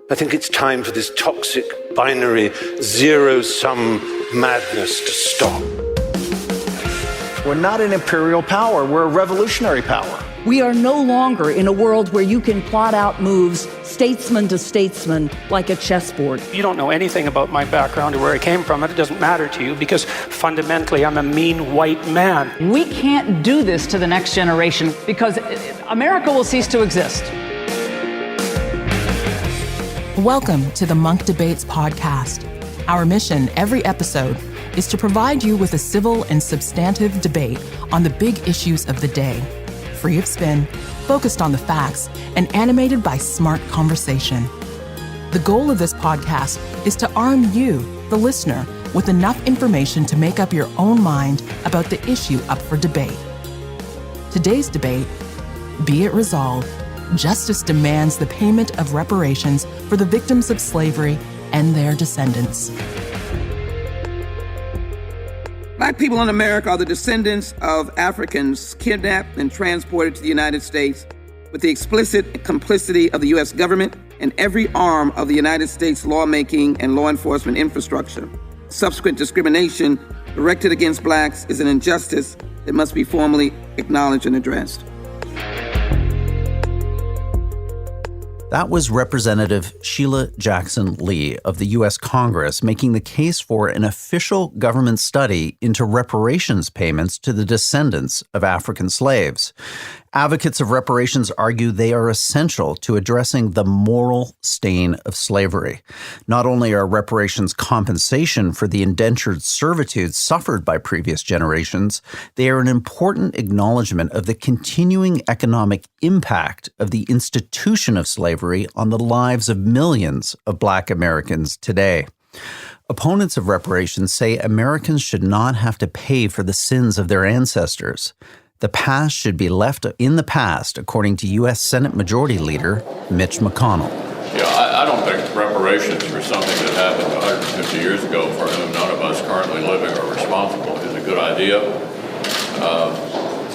I think it's time for this toxic, binary, zero-sum madness to stop. We're not an imperial power. We're a revolutionary power. We are no longer in a world where you can plot out moves statesman to statesman like a chessboard. You don't know anything about my background or where I came from, and it doesn't matter to you because fundamentally I'm a mean white man. We can't do this to the next generation because America will cease to exist. Welcome to the Munk Debates podcast. Our mission every episode is to provide you with a civil and substantive debate on the big issues of the day, free of spin, focused on the facts, and animated by smart conversation. The goal of this podcast is to arm you, the listener, with enough information to make up your own mind about the issue up for debate. Today's debate, be it resolved, justice demands the payment of reparations for the victims of slavery and their descendants. Black people in America are the descendants of Africans kidnapped and transported to the United States with the explicit complicity of the U.S. government and every arm of the United States lawmaking and law enforcement infrastructure. Subsequent discrimination directed against blacks is an injustice that must be formally acknowledged and addressed. That was Representative Sheila Jackson Lee of the U.S. Congress making the case for an official government study into reparations payments to the descendants of African slaves. Advocates of reparations argue they are essential to addressing the moral stain of slavery. Not only are reparations compensation for the indentured servitude suffered by previous generations, they are an important acknowledgement of the continuing economic impact of the institution of slavery on the lives of millions of Black Americans today. Opponents of reparations say Americans should not have to pay for the sins of their ancestors. The past should be left in the past, according to U.S. Senate Majority Leader Mitch McConnell. Yeah, I don't think reparations for something that happened 150 years ago for whom none of us currently living are responsible is a good idea.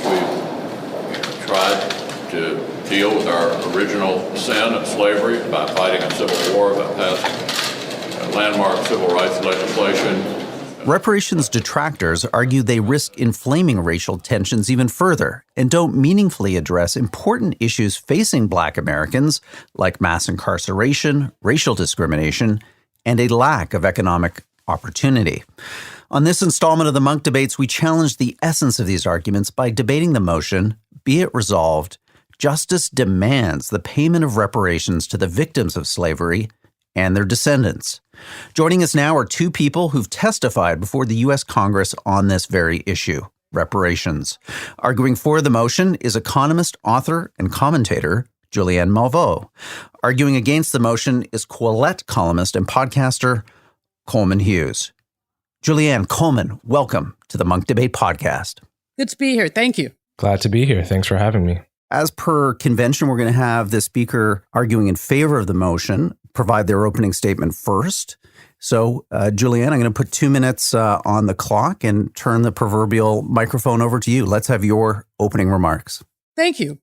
We tried to deal with our original sin of slavery by fighting a civil war, by passing landmark civil rights legislation. Reparations detractors argue they risk inflaming racial tensions even further and don't meaningfully address important issues facing Black Americans like mass incarceration, racial discrimination, and a lack of economic opportunity. On this installment of the Munk Debates, we challenge the essence of these arguments by debating the motion, be it resolved, justice demands the payment of reparations to the victims of slavery and their descendants. Joining us now are two people who've testified before the U.S. Congress on this very issue, reparations. Arguing for the motion is economist, author, and commentator Julianne Malveaux. Arguing against the motion is Quillette columnist and podcaster Coleman Hughes. Julianne, Coleman, welcome to the Munk Debate podcast. Good to be here. Thank you. Glad to be here. Thanks for having me. As per convention, we're going to have the speaker arguing in favor of the motion provide their opening statement first. So, Julianne, I'm going to put 2 minutes on the clock and turn the proverbial microphone over to you. Let's have your opening remarks. Thank you.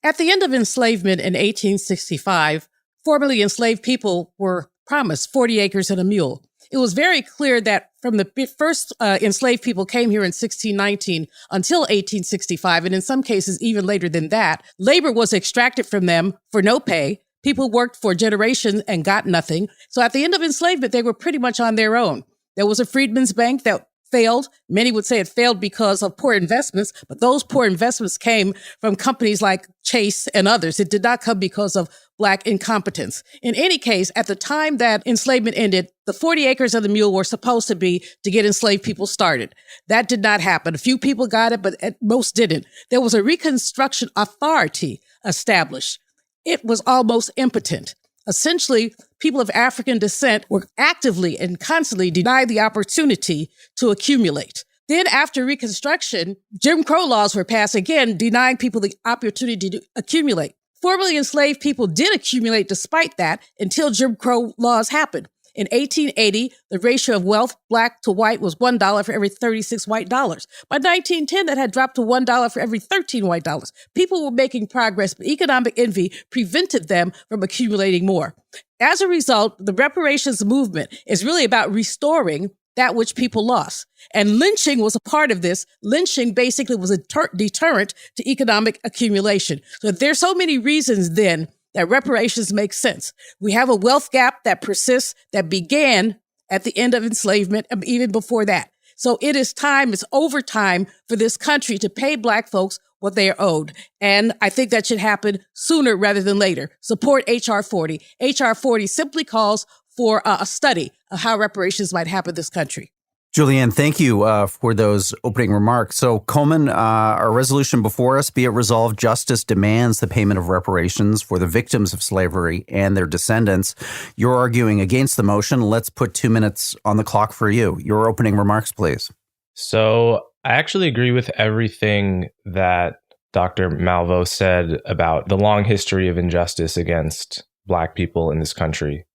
At the end of enslavement in 1865, formerly enslaved people were promised 40 acres and a mule. It was very clear that from the first enslaved people came here in 1619 until 1865, and in some cases even later than that, labor was extracted from them for no pay. People worked for generations and got nothing. So at the end of enslavement, they were pretty much on their own. There was a freedmen's bank that failed. Many would say it failed because of poor investments, but those poor investments came from companies like Chase and others. It did not come because of Black incompetence. In any case, at the time that enslavement ended, the 40 acres of the mule were supposed to be to get enslaved people started. That did not happen. A few people got it, but most didn't. There was a Reconstruction Authority established. It was almost impotent. Essentially, people of African descent were actively and constantly denied the opportunity to accumulate. Then after Reconstruction, Jim Crow laws were passed, again, denying people the opportunity to accumulate. Formerly enslaved people did accumulate despite that until Jim Crow laws happened. In 1880, the ratio of wealth, Black to white, was $1 for every 36 white dollars. By 1910, that had dropped to $1 for every 13 white dollars. People were making progress, but economic envy prevented them from accumulating more. as a result, the reparations movement is really about restoring that which people lost. And lynching was a part of this. Lynching basically was a deterrent to economic accumulation. So there's so many reasons then that reparations make sense. We have a wealth gap that persists, that began at the end of enslavement, even before that. So it is time, it's overtime for this country to pay Black folks what they are owed. And I think that should happen sooner rather than later. Support H.R. 40. H.R. 40 simply calls for a study of how reparations might happen in this country. Julianne, thank you for those opening remarks. So, Coleman, our resolution before us, be it resolved, justice demands the payment of reparations for the victims of slavery and their descendants. You're arguing against the motion. Let's put 2 minutes on the clock for you. Your opening remarks, please. So, I actually agree with everything that Dr. Malveaux said about the long history of injustice against Black people in this country.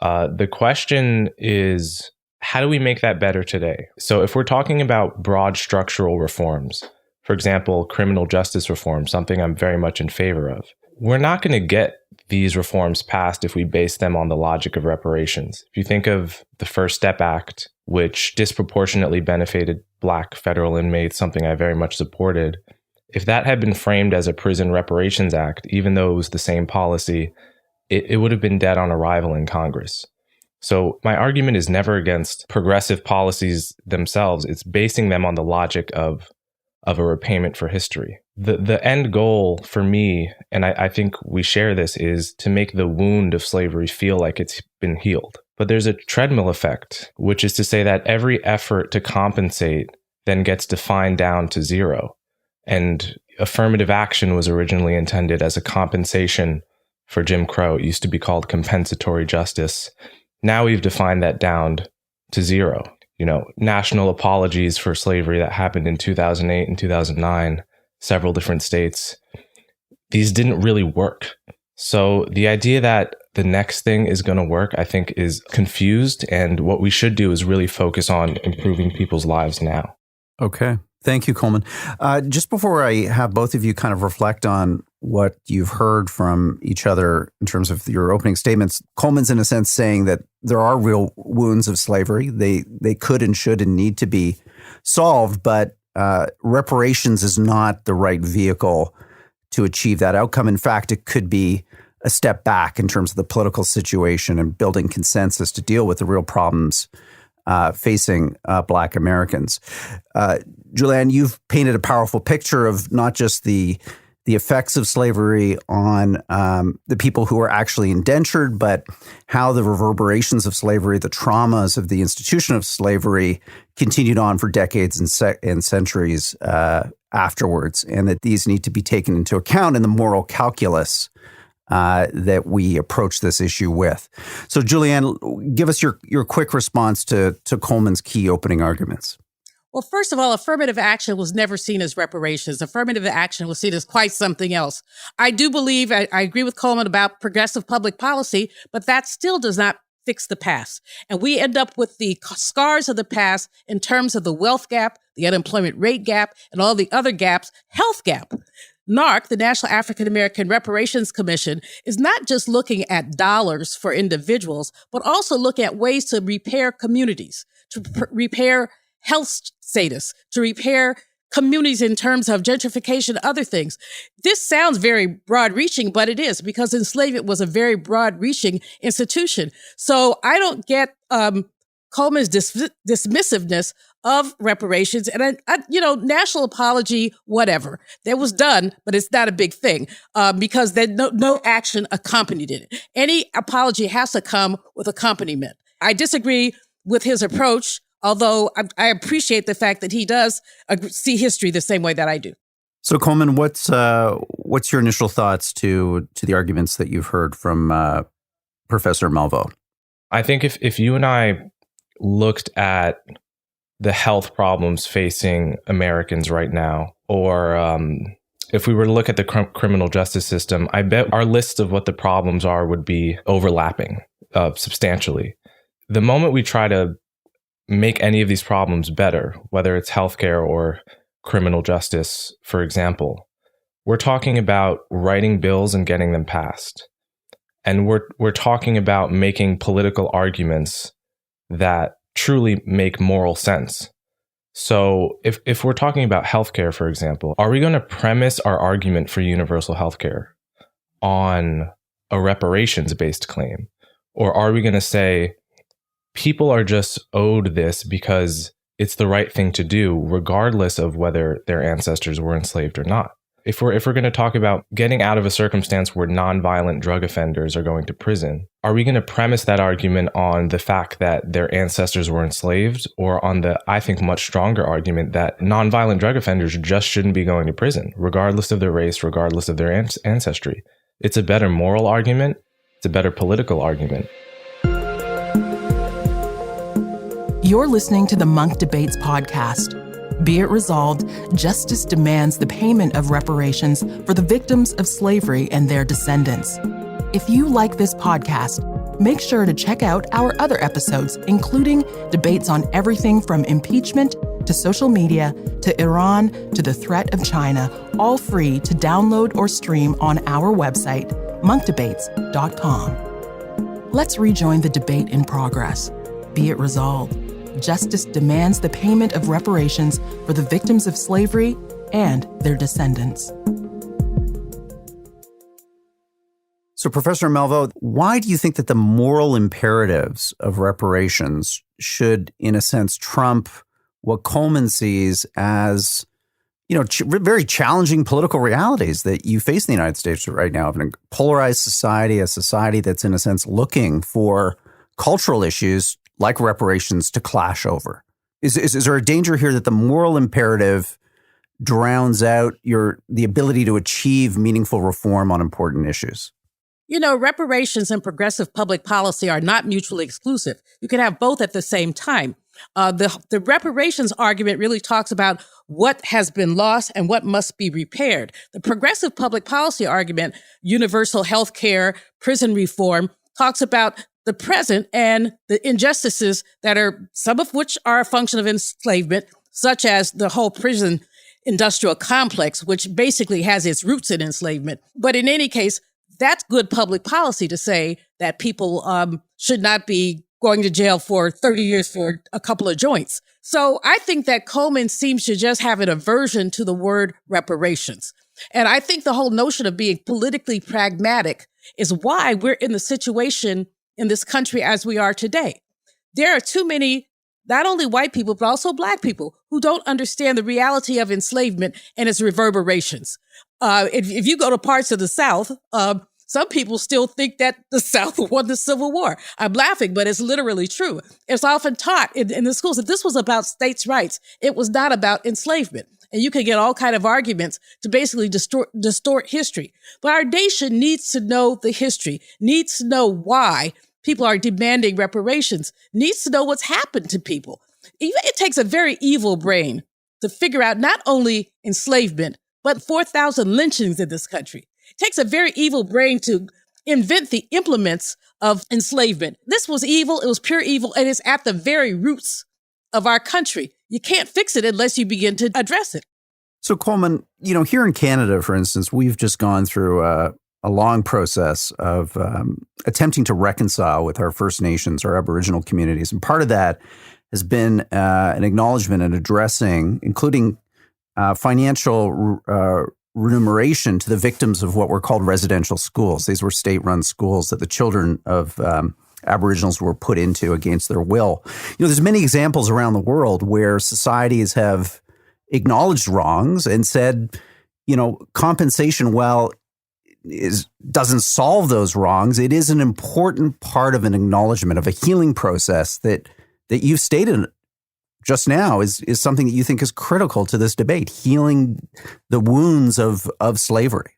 The question is, how do we make that better today? So if we're talking about broad structural reforms, for example, criminal justice reform, something I'm very much in favor of, we're not going to get these reforms passed if we base them on the logic of reparations. If you think of the First Step Act, which disproportionately benefited Black federal inmates, something I very much supported, if that had been framed as a prison reparations act, even though it was the same policy, it would have been dead on arrival in Congress. So my argument is never against progressive policies themselves. It's basing them on the logic of a repayment for history. The end goal for me, and I think we share this, is to make the wound of slavery feel like it's been healed. But there's a treadmill effect, which is to say that every effort to compensate then gets defined down to zero. And affirmative action was originally intended as a compensation for Jim Crow. It used to be called compensatory justice. Now we've defined that down to zero. National apologies for slavery that happened in 2008 and 2009, several different states. These didn't really work. So the idea that the next thing is going to work, I think, is confused. And what we should do is really focus on improving people's lives now. Okay. Thank you, Coleman. Just before I have both of you kind of reflect on what you've heard from each other in terms of your opening statements, Coleman's in a sense saying that there are real wounds of slavery. They could and should and need to be solved, but reparations is not the right vehicle to achieve that outcome. In fact, it could be a step back in terms of the political situation and building consensus to deal with the real problems facing Black Americans. Julianne, you've painted a powerful picture of not just the effects of slavery on the people who are actually indentured, but how the reverberations of slavery, the traumas of the institution of slavery continued on for decades and centuries afterwards, and that these need to be taken into account in the moral calculus that we approach this issue with. So, Julianne, give us your quick response to Coleman's key opening arguments. Well, first of all, affirmative action was never seen as reparations. Affirmative action was seen as quite something else. I do believe, I agree with Coleman about progressive public policy, but that still does not fix the past. And we end up with the scars of the past in terms of the wealth gap, the unemployment rate gap, and all the other gaps, health gap. NARC, the National African American Reparations Commission, is not just looking at dollars for individuals, but also looking at ways to repair communities, to repair health status, to repair communities in terms of gentrification, other things. This sounds very broad-reaching, but it is, because enslavement was a very broad-reaching institution. So I don't get Coleman's dismissiveness of reparations. And, national apology, whatever. That was done, but it's not a big thing because no action accompanied it. Any apology has to come with accompaniment. I disagree with his approach, although I appreciate the fact that he does see history the same way that I do. So, Coleman, what's your initial thoughts to the arguments that you've heard from Professor Malveaux? I think if you and I looked at the health problems facing Americans right now, or if we were to look at the criminal justice system, I bet our list of what the problems are would be overlapping substantially. The moment we try to make any of these problems better, whether it's healthcare or criminal justice, for example, we're talking about writing bills and getting them passed. And we're talking about making political arguments that truly make moral sense. So if we're talking about healthcare, for example, are we going to premise our argument for universal healthcare on a reparations-based claim? Or are we going to say people are just owed this because it's the right thing to do, regardless of whether their ancestors were enslaved or not? If we're going to talk about getting out of a circumstance where nonviolent drug offenders are going to prison, are we going to premise that argument on the fact that their ancestors were enslaved, or on the, I think, much stronger argument that nonviolent drug offenders just shouldn't be going to prison, regardless of their race, regardless of their ancestry? It's a better moral argument. It's a better political argument. You're listening to the Munk Debates podcast. Be it resolved, justice demands the payment of reparations for the victims of slavery and their descendants. If you like this podcast, make sure to check out our other episodes, including debates on everything from impeachment to social media to Iran to the threat of China, all free to download or stream on our website, monkdebates.com. Let's rejoin the debate in progress. Be it resolved. Justice demands the payment of reparations for the victims of slavery and their descendants. So, Professor Malveaux, why do you think that the moral imperatives of reparations should, in a sense, trump what Coleman sees as, very challenging political realities that you face in the United States right now, of a polarized society, a society that's, in a sense, looking for cultural issues like reparations to clash over? Is there a danger here that the moral imperative drowns out the ability to achieve meaningful reform on important issues? Reparations and progressive public policy are not mutually exclusive. You can have both at the same time. The reparations argument really talks about what has been lost and what must be repaired. The progressive public policy argument, universal health care, prison reform, talks about the present and the injustices that are, some of which are a function of enslavement, such as the whole prison industrial complex, which basically has its roots in enslavement. But in any case, that's good public policy to say that people should not be going to jail for 30 years for a couple of joints. So I think that Coleman seems to just have an aversion to the word reparations. And I think the whole notion of being politically pragmatic is why we're in the situation in this country as we are today. There are too many, not only white people, but also Black people who don't understand the reality of enslavement and its reverberations. If you go to parts of the South, some people still think that the South won the Civil War. I'm laughing, but it's literally true. It's often taught in the schools that this was about states' rights. It was not about enslavement. And you can get all kinds of arguments to basically distort history. But our nation needs to know the history, needs to know why people are demanding reparations, needs to know what's happened to people. It takes a very evil brain to figure out not only enslavement, but 4,000 lynchings in this country. It takes a very evil brain to invent the implements of enslavement. This was evil. It was pure evil. And it's at the very roots of our country. You can't fix it unless you begin to address it. So, Coleman, here in Canada, for instance, we've just gone through a long process of attempting to reconcile with our First Nations, our Aboriginal communities. And part of that has been an acknowledgement and addressing, including financial remuneration to the victims of what were called residential schools. These were state-run schools that the children of Aboriginals were put into against their will. There's many examples around the world where societies have acknowledged wrongs and said, compensation, doesn't solve those wrongs. It is an important part of an acknowledgement of a healing process that you've stated just now is something that you think is critical to this debate, healing the wounds of slavery.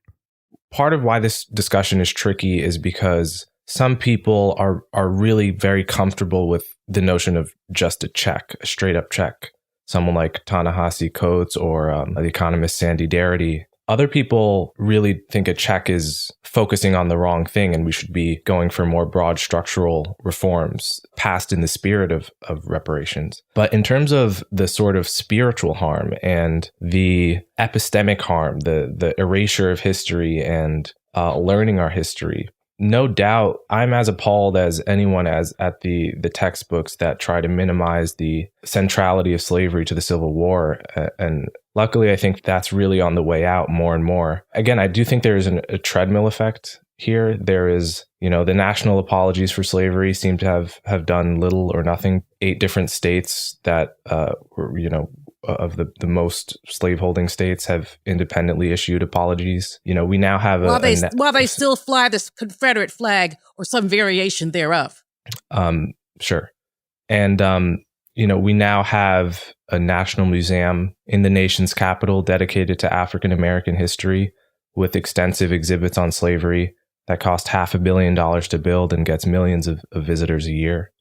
Part of why this discussion is tricky is because some people are really very comfortable with the notion of just a check, a straight up check. Someone like Ta-Nehisi Coates or the economist Sandy Darity. Other people really think a check is focusing on the wrong thing and we should be going for more broad structural reforms passed in the spirit of reparations. But in terms of the sort of spiritual harm and the epistemic harm, the erasure of history and learning our history, no doubt, I'm as appalled as anyone as at the textbooks that try to minimize the centrality of slavery to the Civil War. And luckily, I think that's really on the way out more and more. Again, I do think there is a treadmill effect here. There is, the national apologies for slavery seem to have done little or nothing. 8 different states that were, of the most slaveholding states have independently issued apologies. We now have while they still fly this Confederate flag or some variation thereof. Sure. And we now have a national museum in the nation's capital dedicated to African American history with extensive exhibits on slavery that cost $500 million to build and gets millions of visitors a year.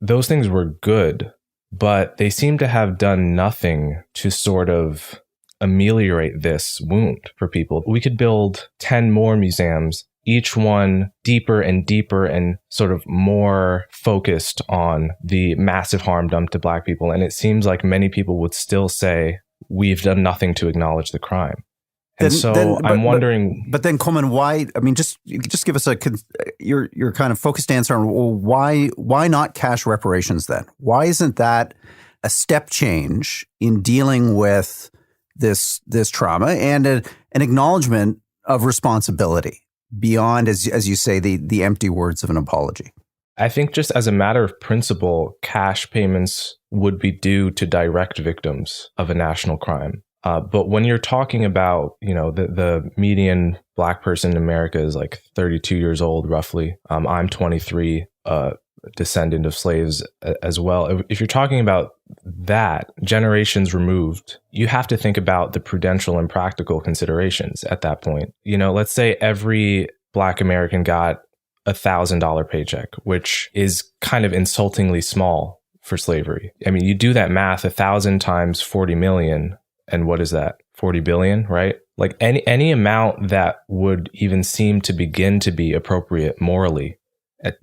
Those things were good, but they seem to have done nothing to sort of ameliorate this wound for people. We could build 10 more museums, each one deeper and deeper and sort of more focused on the massive harm done to Black people. And it seems like many people would still say, we've done nothing to acknowledge the crime. And I'm wondering. But then, Coleman, why? I mean, just give us your kind of focused answer on why not cash reparations then? Why isn't that a step change in dealing with this trauma and an acknowledgement of responsibility beyond, as you say, the empty words of an apology? I think just as a matter of principle, cash payments would be due to direct victims of a national crime. But when you're talking about, the median Black person in America is like 32 years old, roughly. I'm 23, descendant of slaves as well. If you're talking about that, generations removed, you have to think about the prudential and practical considerations at that point. Let's say every Black American got $1,000 paycheck, which is kind of insultingly small for slavery. I mean, you do that math, 1,000 times 40 million. And what is that? 40 billion, right? Like any amount that would even seem to begin to be appropriate morally,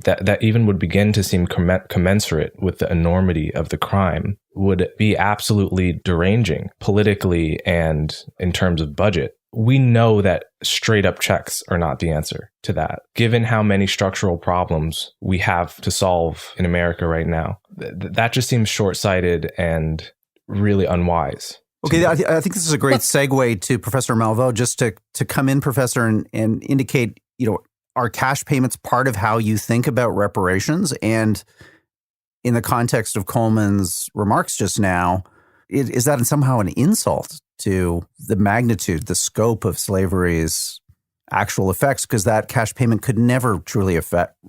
that even would begin to seem commensurate with the enormity of the crime, would be absolutely deranging politically and in terms of budget. We know that straight up checks are not the answer to that, given how many structural problems we have to solve in America right now. That just seems short-sighted and really unwise. Okay, I think this is a great segue to Professor Malveaux, just to come in, Professor, and indicate, are cash payments part of how you think about reparations? And in the context of Coleman's remarks just now, is that somehow an insult to the magnitude, the scope of slavery's actual effects? Because that cash payment could never truly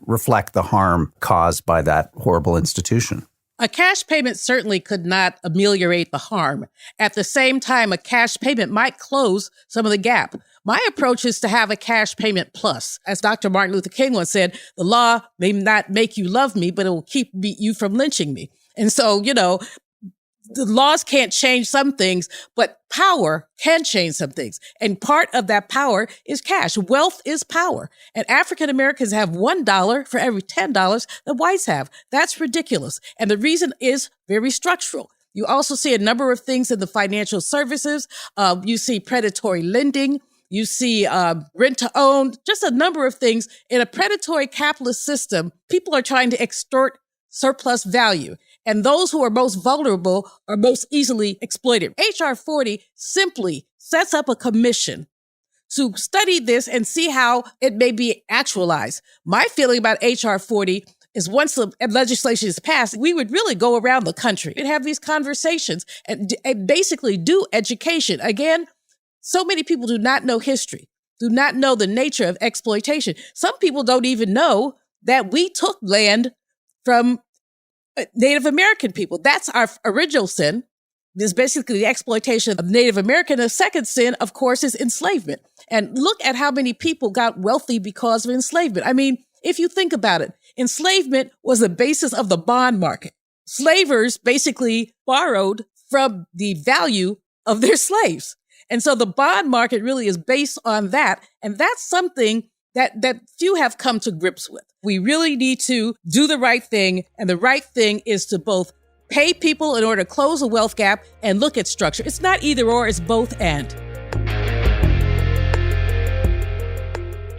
reflect the harm caused by that horrible institution. A cash payment certainly could not ameliorate the harm. At the same time, a cash payment might close some of the gap. My approach is to have a cash payment plus. As Dr. Martin Luther King once said, the law may not make you love me, but it will keep you from lynching me. And so, the laws can't change some things, but power can change some things. And part of that power is cash. Wealth is power. And African Americans have $1 for every $10 that whites have. That's ridiculous. And the reason is very structural. You also see a number of things in the financial services. You see predatory lending. You see rent to own, just a number of things. In a predatory capitalist system, people are trying to extort surplus value. And those who are most vulnerable are most easily exploited. H.R. 40 simply sets up a commission to study this and see how it may be actualized. My feeling about H.R. 40 is once the legislation is passed, we would really go around the country and have these conversations and basically do education. Again, so many people do not know history, do not know the nature of exploitation. Some people don't even know that we took land from Native American people. That's our original sin. This is basically the exploitation of Native American. The second sin, of course, is enslavement. And look at how many people got wealthy because of enslavement. I mean, if you think about it, enslavement was the basis of the bond market. Slavers basically borrowed from the value of their slaves. And so the bond market really is based on that. And that's something that few have come to grips with. We really need to do the right thing. And the right thing is to both pay people in order to close a wealth gap and look at structure. It's not either or, it's both and.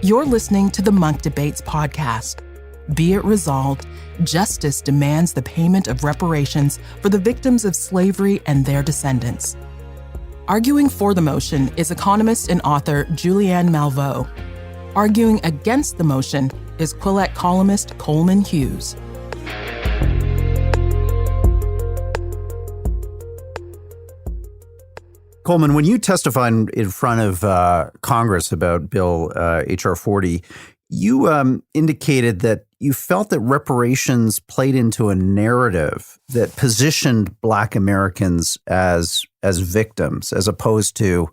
You're listening to the Munk Debates podcast. Be it resolved, justice demands the payment of reparations for the victims of slavery and their descendants. Arguing for the motion is economist and author Julianne Malveaux. Arguing against the motion is Quillette columnist Coleman Hughes. Coleman, when you testified in front of Congress about Bill H.R. 40, you indicated that you felt that reparations played into a narrative that positioned Black Americans as victims, as opposed to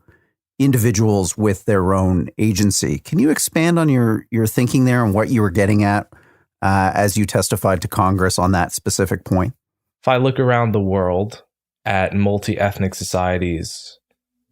individuals with their own agency. Can you expand on your thinking there and what you were getting at as you testified to Congress on that specific point? If I look around the world at multi-ethnic societies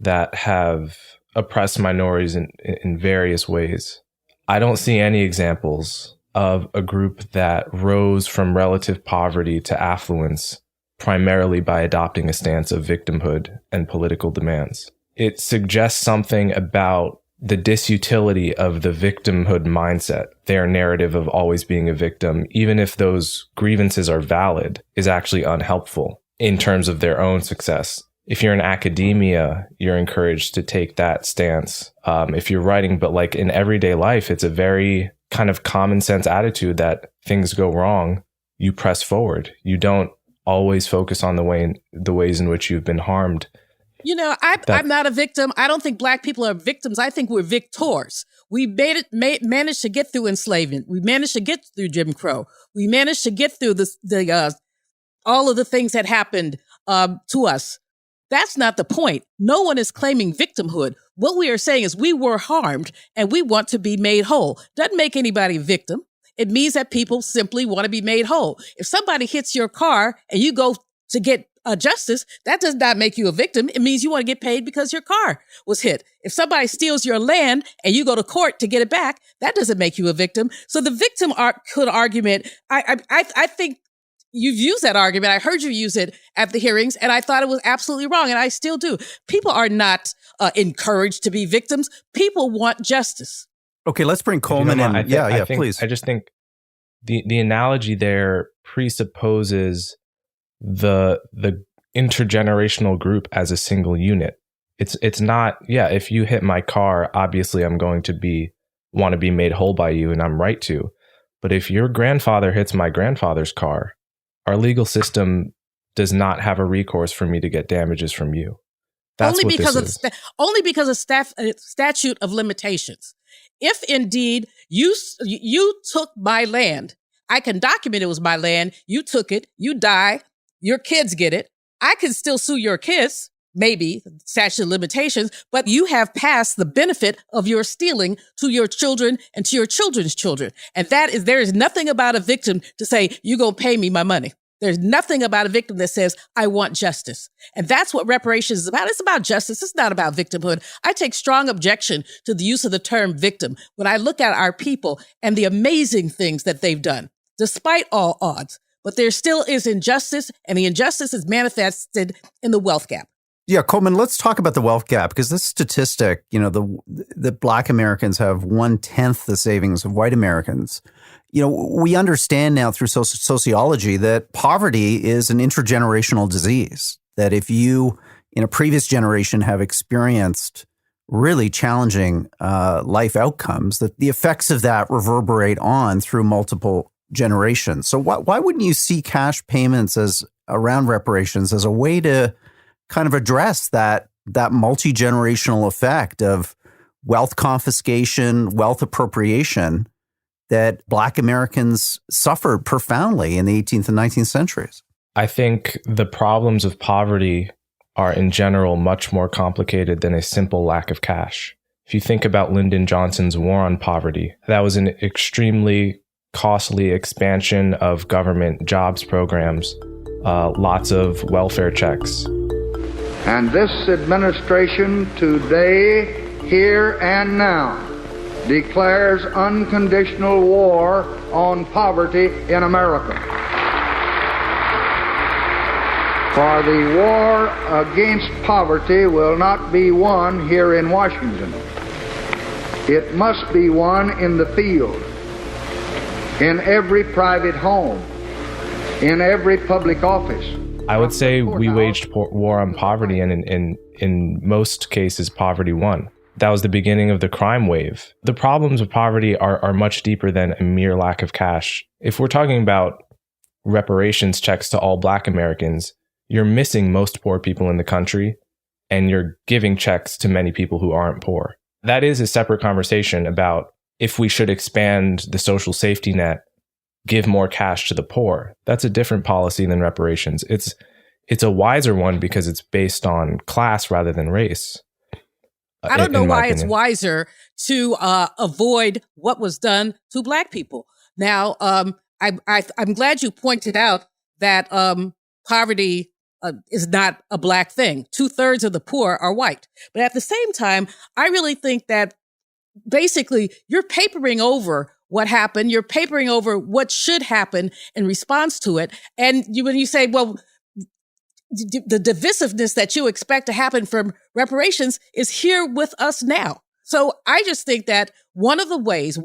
that have oppressed minorities in various ways, I don't see any examples of a group that rose from relative poverty to affluence primarily by adopting a stance of victimhood and political demands. It suggests something about the disutility of the victimhood mindset. Their narrative of always being a victim, even if those grievances are valid, is actually unhelpful in terms of their own success. If you're in academia, you're encouraged to take that stance. If you're writing, but like in everyday life, it's a very kind of common sense attitude that things go wrong, you press forward. You don't always focus on the ways in which you've been harmed. You know, I'm not a victim. I don't think Black people are victims. I think we're victors. We managed to get through enslavement. We managed to get through Jim Crow. We managed to get through all of the things that happened to us. That's not the point. No one is claiming victimhood. What we are saying is we were harmed and we want to be made whole. Doesn't make anybody a victim. It means that people simply want to be made whole. If somebody hits your car and you go to get justice, that does not make you a victim. It means you want to get paid because your car was hit. If somebody steals your land and you go to court to get it back, that doesn't make you a victim. So the victimhood argument, I think you've used that argument. I heard you use it at the hearings, and I thought it was absolutely wrong, and I still do. People are not encouraged to be victims. People want justice. Okay, let's bring Coleman in. Please. I just think the analogy there presupposes the intergenerational group as a single unit. It's not, if you hit my car, obviously I'm going to want to be made whole by you, and I'm right to. But if your grandfather hits my grandfather's car, our legal system does not have a recourse for me to get damages from you. That's only because of statute of limitations. If indeed you took my land, I can document it was my land. You took it. You die. Your kids get it. I can still sue your kids, maybe statute of limitations, but you have passed the benefit of your stealing to your children and to your children's children. And there is nothing about a victim to say, you're going to pay me my money. There's nothing about a victim that says, I want justice. And that's what reparations is about. It's about justice. It's not about victimhood. I take strong objection to the use of the term victim when I look at our people and the amazing things that they've done, despite all odds. But there still is injustice, and the injustice is manifested in the wealth gap. Yeah, Coleman, let's talk about the wealth gap, because this statistic, the Black Americans have 1/10 the savings of white Americans. We understand now through sociology that poverty is an intergenerational disease, that if you in a previous generation have experienced really challenging life outcomes, that the effects of that reverberate on through multiple generations. So why wouldn't you see cash payments around reparations as a way to kind of address that multi-generational effect of wealth confiscation, wealth appropriation that Black Americans suffered profoundly in the 18th and 19th centuries? I think the problems of poverty are in general much more complicated than a simple lack of cash. If you think about Lyndon Johnson's War on Poverty, that was an extremely costly expansion of government jobs programs, lots of welfare checks. And this administration today, here and now, declares unconditional war on poverty in America. For the war against poverty will not be won here in Washington. It must be won in the field, in every private home, in every public office. I would say we waged war on poverty, and in most cases, poverty won. That was the beginning of the crime wave. The problems of poverty are much deeper than a mere lack of cash. If we're talking about reparations checks to all Black Americans, you're missing most poor people in the country, and you're giving checks to many people who aren't poor. That is a separate conversation about if we should expand the social safety net, give more cash to the poor. That's a different policy than reparations. It's a wiser one because it's based on class rather than race. I don't know why it's wiser to avoid what was done to Black people. Now, I'm glad you pointed out that poverty is not a Black thing. 2/3 of the poor are white. But at the same time, I really think that basically you're papering over what happened. You're papering over what should happen in response to it. And when you say, well, the divisiveness that you expect to happen from reparations is here with us now. So I just think that one of the ways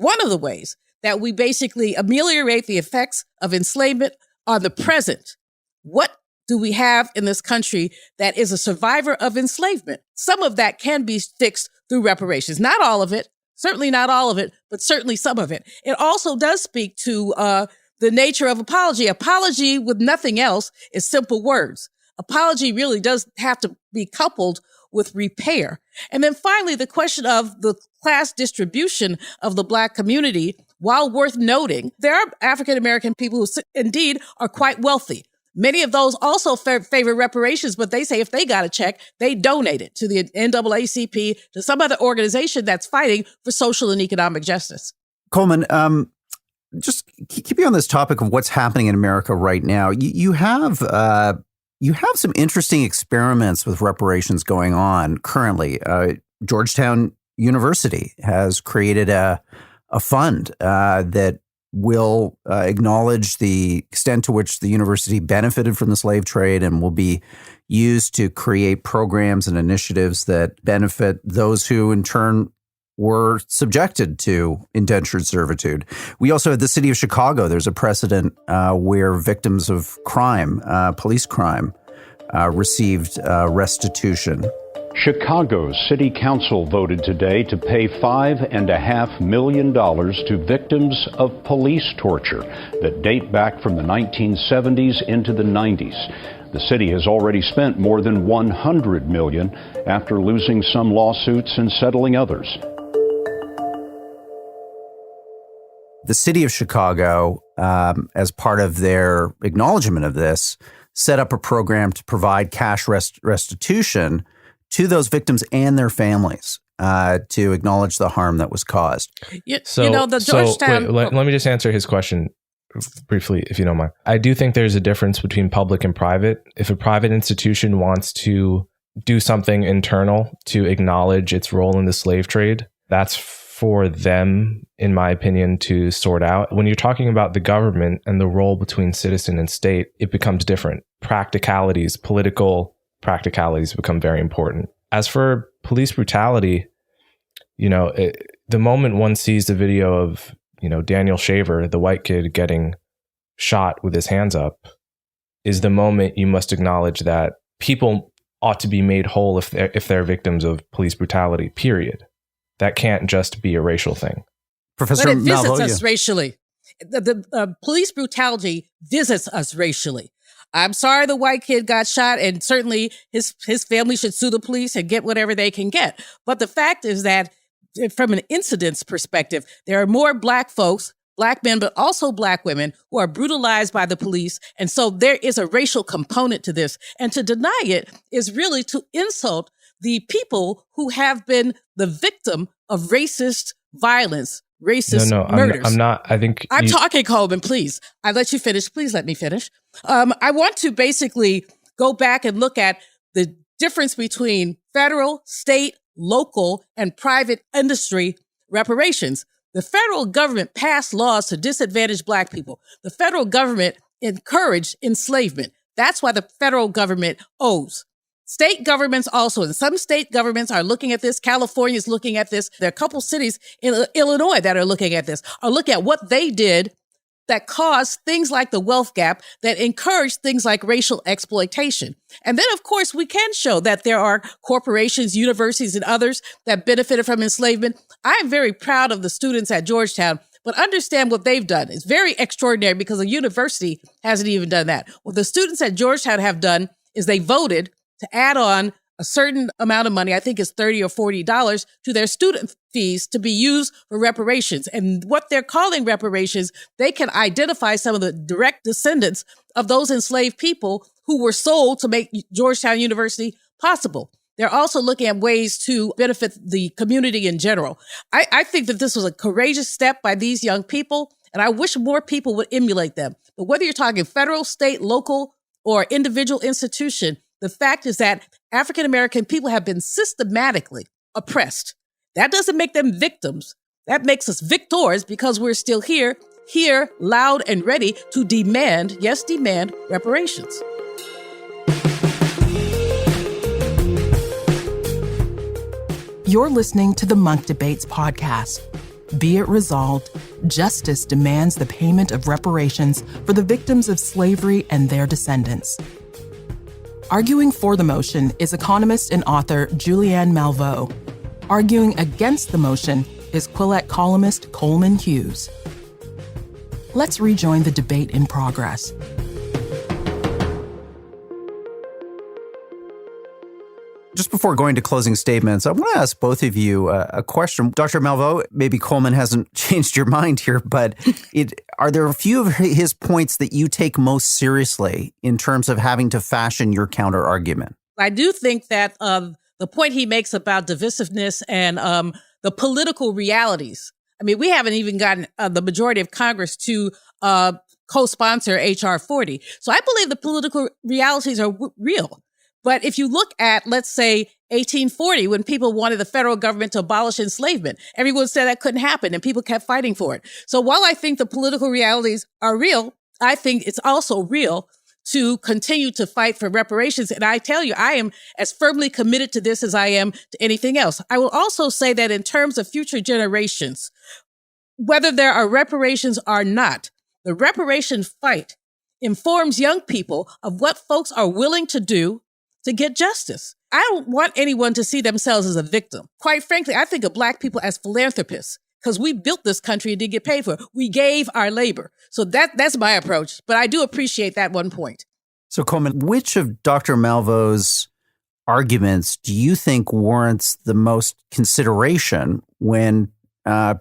that we basically ameliorate the effects of enslavement on the present, what do we have in this country that is a survivor of enslavement? Some of that can be fixed through reparations. Not all of it, certainly not all of it, but certainly some of it. It also does speak to the nature of apology. Apology with nothing else is simple words. Apology really does have to be coupled with repair. And then finally, the question of the class distribution of the Black community, while worth noting, there are African-American people who indeed are quite wealthy. Many of those also favor reparations, but they say if they got a check, they donate it to the NAACP, to some other organization that's fighting for social and economic justice. Coleman, just keeping on this topic of what's happening in America right now, you have some interesting experiments with reparations going on currently. Georgetown University has created a fund that will acknowledge the extent to which the university benefited from the slave trade and will be used to create programs and initiatives that benefit those who in turn were subjected to indentured servitude. We also had the city of Chicago. There's a precedent where victims of crime, police crime, received restitution. Chicago's City Council voted today to pay $5.5 million to victims of police torture that date back from the 1970s into the 90s. The city has already spent more than $100 million after losing some lawsuits and settling others. The city of Chicago, as part of their acknowledgement of this, set up a program to provide cash restitution to those victims and their families to acknowledge the harm that was caused. The Georgetown... Let me just answer his question briefly, if you don't mind. I do think there's a difference between public and private. If a private institution wants to do something internal to acknowledge its role in the slave trade, that's for them, in my opinion, to sort out. When you're talking about the government and the role between citizen and state, it becomes different. Practicalities, political practicalities become very important. As for police brutality, the moment one sees the video of, Daniel Shaver, the white kid getting shot with his hands up, is the moment you must acknowledge that people ought to be made whole if they're victims of police brutality, period. That can't just be a racial thing. Professor But it visits Malveaux, us racially. The police brutality visits us racially. I'm sorry the white kid got shot, and certainly his family should sue the police and get whatever they can get. But the fact is that from an incidence perspective, there are more Black folks, Black men, but also Black women who are brutalized by the police. And so there is a racial component to this. And to deny it is really to insult the people who have been the victim of racist violence, racist murders. I'm not. I think I'm talking, Coleman, please. I let you finish. Please let me finish. I want to basically go back and look at the difference between federal, state, local, and private industry reparations. The federal government passed laws to disadvantage Black people. The federal government encouraged enslavement. That's why the federal government owes. State governments also, and some state governments are looking at this. California is looking at this. There are a couple cities in Illinois that are looking at this, are looking at what they did that caused things like the wealth gap, that encouraged things like racial exploitation. And then, of course, we can show that there are corporations, universities, and others that benefited from enslavement. I am very proud of the students at Georgetown, but understand what they've done. It's very extraordinary because a university hasn't even done that. What the students at Georgetown have done is they voted to add on a certain amount of money, I think it's $30 or $40, to their student fees to be used for reparations. And what they're calling reparations, they can identify some of the direct descendants of those enslaved people who were sold to make Georgetown University possible. They're also looking at ways to benefit the community in general. I think that this was a courageous step by these young people, and I wish more people would emulate them. But whether you're talking federal, state, local, or individual institution, the fact is that African-American people have been systematically oppressed. That doesn't make them victims. That makes us victors because we're still here, loud and ready to demand, yes, demand reparations. You're listening to the Munk Debates podcast. Be it resolved, justice demands the payment of reparations for the victims of slavery and their descendants. Arguing for the motion is economist and author Julianne Malveaux. Arguing against the motion is Quillette columnist Coleman Hughes. Let's rejoin the debate in progress. Just before going to closing statements, I want to ask both of you a question. Dr. Malveaux, maybe Coleman hasn't changed your mind here, but are there a few of his points that you take most seriously in terms of having to fashion your counter argument? I do think that the point he makes about divisiveness and the political realities. I mean, we haven't even gotten the majority of Congress to co-sponsor H.R. 40. So I believe the political realities are real. But if you look at, let's say, 1840, when people wanted the federal government to abolish enslavement, everyone said that couldn't happen and people kept fighting for it. So while I think the political realities are real, I think it's also real to continue to fight for reparations. And I tell you, I am as firmly committed to this as I am to anything else. I will also say that in terms of future generations, whether there are reparations or not, the reparation fight informs young people of what folks are willing to do to get justice. I don't want anyone to see themselves as a victim. Quite frankly, I think of Black people as philanthropists because we built this country and didn't get paid for it. We gave our labor. So that's my approach. But I do appreciate that one point. So, Coleman, which of Dr. Malveaux's arguments do you think warrants the most consideration when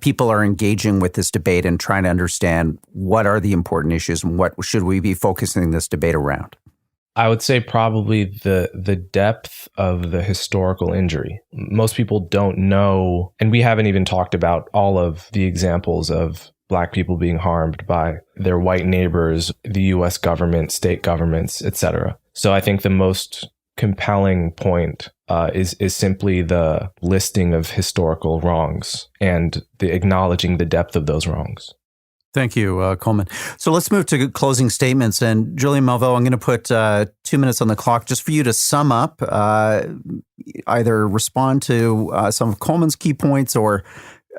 people are engaging with this debate and trying to understand what are the important issues and what should we be focusing this debate around? I would say probably the depth of the historical injury. Most people don't know, and we haven't even talked about all of the examples of Black people being harmed by their white neighbors, the U.S. government, state governments, etc. So I think the most compelling point is simply the listing of historical wrongs and the acknowledging the depth of those wrongs. Thank you, Coleman. So let's move to closing statements. And Julianne Malveaux, I'm going to put 2 minutes on the clock just for you to sum up, either respond to some of Coleman's key points or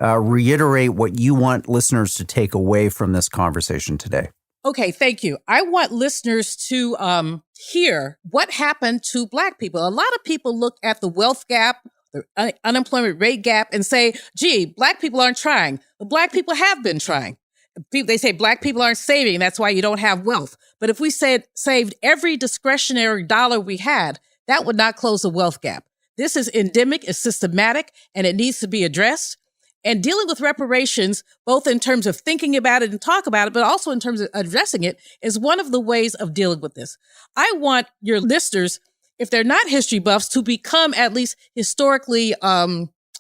reiterate what you want listeners to take away from this conversation today. Okay, thank you. I want listeners to hear what happened to Black people. A lot of people look at the wealth gap, the unemployment rate gap, and say, gee, Black people aren't trying. But Black people have been trying. They say Black people aren't saving. That's why you don't have wealth. But if we saved every discretionary dollar we had, that would not close the wealth gap. This is endemic, it's systematic, and it needs to be addressed. And dealing with reparations, both in terms of thinking about it and talk about it, but also in terms of addressing it, is one of the ways of dealing with this. I want your listeners, if they're not history buffs, to become at least historically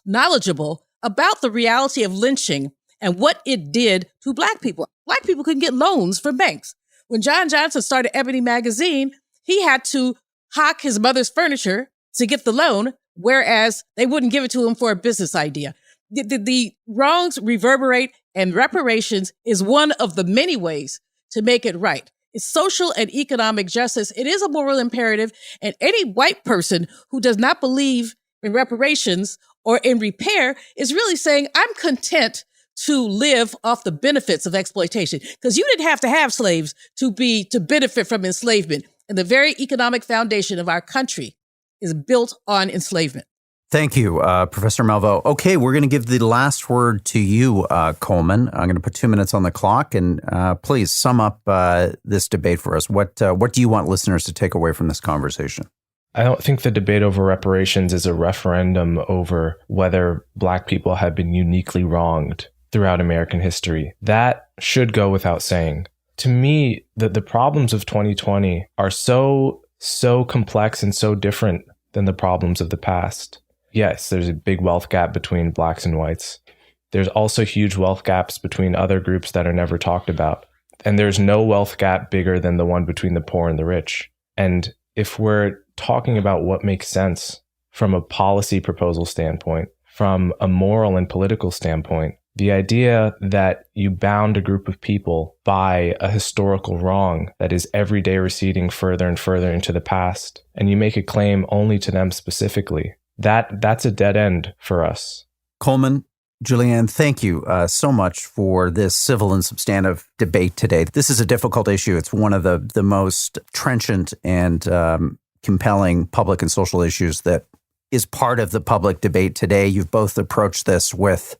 knowledgeable about the reality of lynching and what it did to Black people. Black people couldn't get loans from banks. When John Johnson started Ebony Magazine, he had to hock his mother's furniture to get the loan, whereas they wouldn't give it to him for a business idea. The wrongs reverberate, and reparations is one of the many ways to make it right. social and economic justice. It is a moral imperative. And any white person who does not believe in reparations or in repair is really saying, I'm content to live off the benefits of exploitation. Because you didn't have to have slaves to benefit from enslavement. And the very economic foundation of our country is built on enslavement. Thank you, Professor Malveaux. Okay, we're going to give the last word to you, Coleman. I'm going to put 2 minutes on the clock, and please sum up this debate for us. What do you want listeners to take away from this conversation? I don't think the debate over reparations is a referendum over whether Black people have been uniquely wronged throughout American history. That should go without saying. To me, the problems of 2020 are so complex and so different than the problems of the past. Yes, there's a big wealth gap between Blacks and whites. There's also huge wealth gaps between other groups that are never talked about. And there's no wealth gap bigger than the one between the poor and the rich. And if we're talking about what makes sense from a policy proposal standpoint, from a moral and political standpoint, the idea that you bound a group of people by a historical wrong that is every day receding further and further into the past, and you make a claim only to them specifically, that's a dead end for us. Coleman, Julianne, thank you so much for this civil and substantive debate today. This is a difficult issue. It's one of the most trenchant and compelling public and social issues that is part of the public debate today. You've both approached this with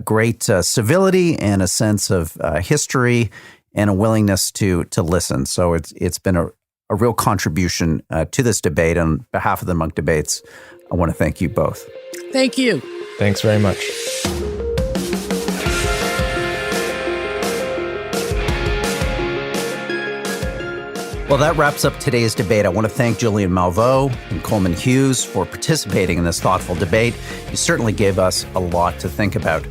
great civility and a sense of history and a willingness to listen. So it's been a real contribution to this debate. On behalf of the Munk Debates, I want to thank you both. Thank you. Thanks very much. Well, that wraps up today's debate. I want to thank Julianne Malveaux and Coleman Hughes for participating in this thoughtful debate. You certainly gave us a lot to think about.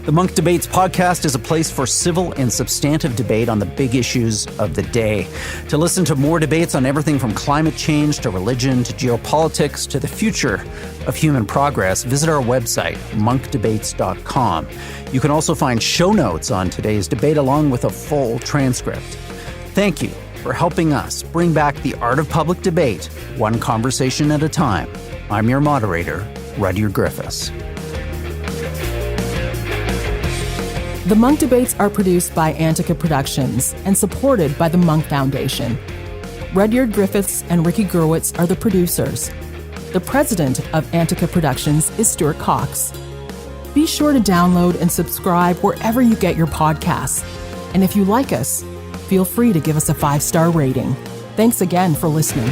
The Munk Debates podcast is a place for civil and substantive debate on the big issues of the day. To listen to more debates on everything from climate change to religion to geopolitics to the future of human progress, visit our website, monkdebates.com. You can also find show notes on today's debate along with a full transcript. Thank you for helping us bring back the art of public debate, one conversation at a time. I'm your moderator, Rudyard Griffiths. The Munk Debates are produced by Antica Productions and supported by the Munk Foundation. Rudyard Griffiths and Ricky Gerwitz are the producers. The president of Antica Productions is Stuart Cox. Be sure to download and subscribe wherever you get your podcasts. And if you like us, feel free to give us a 5-star rating. Thanks again for listening.